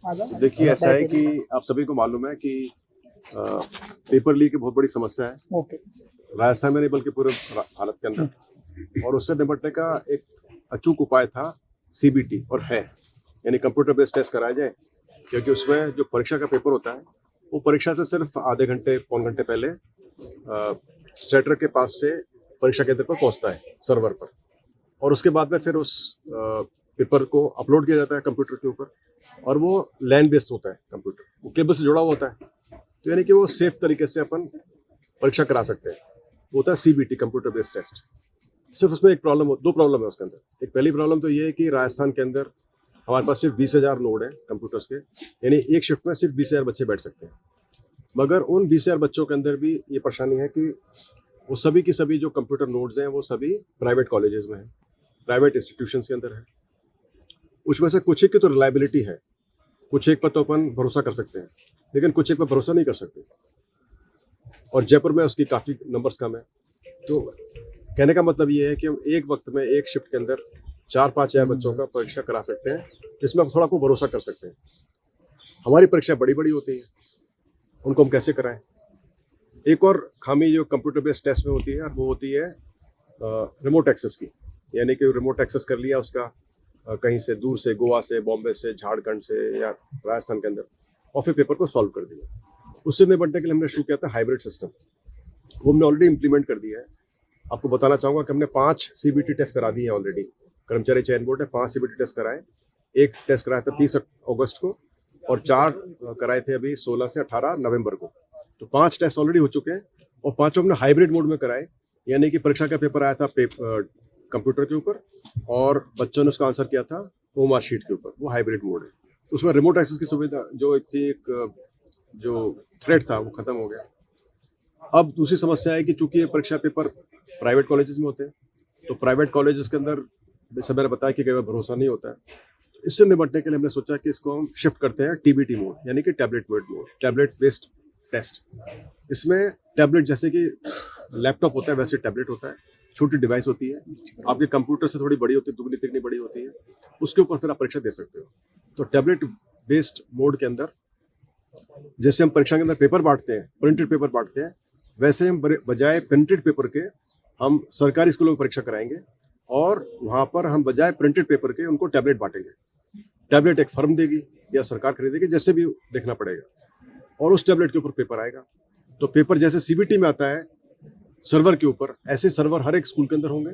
देखिए, ऐसा है कि आप सभी को मालूम है कि पेपर लीक एक बहुत बड़ी समस्या है। ओके। राजस्थान में नहीं बल्कि पूरे भारत के अंदर, और उससे निपटने का एक अचूक उपाय था सीबीटी, और है, यानी कंप्यूटर बेस्ड टेस्ट कराया जाए। क्योंकि उसमें जो परीक्षा का पेपर होता है वो परीक्षा से सिर्फ आधे घंटे पौन घंटे पहले सेटर के पास से परीक्षा केंद्र पर पहुंचता है, सर्वर पर, और उसके बाद में फिर उस पेपर को अपलोड किया जाता है कंप्यूटर के ऊपर, और वो लैन बेस्ड होता है कंप्यूटर, वो केबल से जुड़ा हुआ होता है। तो यानी कि वो सेफ तरीके से अपन परीक्षा करा सकते हैं। वो होता है सीबीटी, कंप्यूटर बेस्ड टेस्ट। सिर्फ उसमें दो प्रॉब्लम है उसके अंदर। एक पहली प्रॉब्लम तो ये है कि राजस्थान के अंदर हमारे पास सिर्फ 20,000 नोड है कंप्यूटर्स के, यानी एक शिफ्ट में सिर्फ 20,000 बच्चे बैठ सकते हैं। मगर उन 20,000 बच्चों के अंदर भी ये परेशानी है कि वो सभी की सभी जो कंप्यूटर नोड्स हैं वो सभी प्राइवेट कॉलेजेस में हैं, प्राइवेट इंस्टीट्यूशंस के अंदर है। उसमें से कुछ एक की तो रिलायबिलिटी है, कुछ एक पर तो अपन भरोसा कर सकते हैं, लेकिन कुछ एक पर भरोसा नहीं कर सकते, और जयपुर में उसकी काफ़ी नंबर्स कम है। तो कहने का मतलब ये है कि हम एक वक्त में एक शिफ्ट के अंदर 4-5 हज़ार बच्चों का परीक्षा करा सकते हैं, जिसमें हम थोड़ा को भरोसा कर सकते हैं। हमारी परीक्षा बड़ी बड़ी होती है, उनको हम कैसे कराएं? एक और खामी जो कंप्यूटर बेस्ड टेस्ट में होती है वो होती है रिमोट एक्सेस की। यानी कि रिमोट एक्सेस कर लिया उसका कहीं से दूर से, गोवा से, बॉम्बे से, झारखंड से या राजस्थान के अंदर, और फिर पेपर को सॉल्व कर दिया। उससे निपटने के लिए हमने शुरू किया था हाइब्रिड सिस्टम। वो हमने ऑलरेडी इम्प्लीमेंट कर दिया है। आपको बताना चाहूँगा कि हमने 5 सीबीटी टेस्ट करा दिए हैं ऑलरेडी। कर्मचारी चयन बोर्ड ने 5 सीबीटी टेस्ट कराए। एक टेस्ट कराया था 30 अगस्त को, और 4 कराए थे अभी 16 से 18 नवंबर को। तो 5 टेस्ट ऑलरेडी हो चुके हैं, और 5 हमने हाइब्रिड मोड में कराए। यानी कि परीक्षा का पेपर आया था कंप्यूटर के ऊपर, और बच्चों ने उसका आंसर किया था ओएमआर शीट के ऊपर। वो हाइब्रिड मोड है। उसमें रिमोट एक्सेस की सुविधा जो थी, जो थ्रेट था, वो खत्म हो गया। अब दूसरी समस्या है कि चूंकि ये परीक्षा पेपर प्राइवेट कॉलेजेस में होते हैं, तो प्राइवेट कॉलेजेस के अंदर जैसे मैंने बताया कि कई बार भरोसा नहीं होता है। इससे निपटने के लिए हमने सोचा कि इसको हम शिफ्ट करते हैं टीबीटी मोड, यानी कि tablet based mode, tablet based test. इसमें टैबलेट जैसे कि लैपटॉप होता है वैसे टैबलेट होता है, छोटी डिवाइस होती है, आपके कंप्यूटर से थोड़ी बड़ी होती है, दुगनी तिगनी बड़ी होती है। उसके ऊपर फिर आप परीक्षा दे सकते हो। तो टैबलेट बेस्ड मोड के अंदर जैसे हम परीक्षा के अंदर पेपर बांटते हैं, प्रिंटेड पेपर बांटते हैं, वैसे हम बजाय प्रिंटेड पेपर के हम सरकारी स्कूलों में परीक्षा कराएंगे, और वहाँ पर हम बजाय प्रिंटेड पेपर के उनको टैबलेट बांटेंगे। टैबलेट एक फर्म देगी या सरकार खरीदेगी, जैसे भी देखना पड़ेगा, और उस टैबलेट के ऊपर पेपर आएगा। तो पेपर जैसे सीबीटी में आता है सर्वर के ऊपर, ऐसे सर्वर हर एक स्कूल के अंदर होंगे,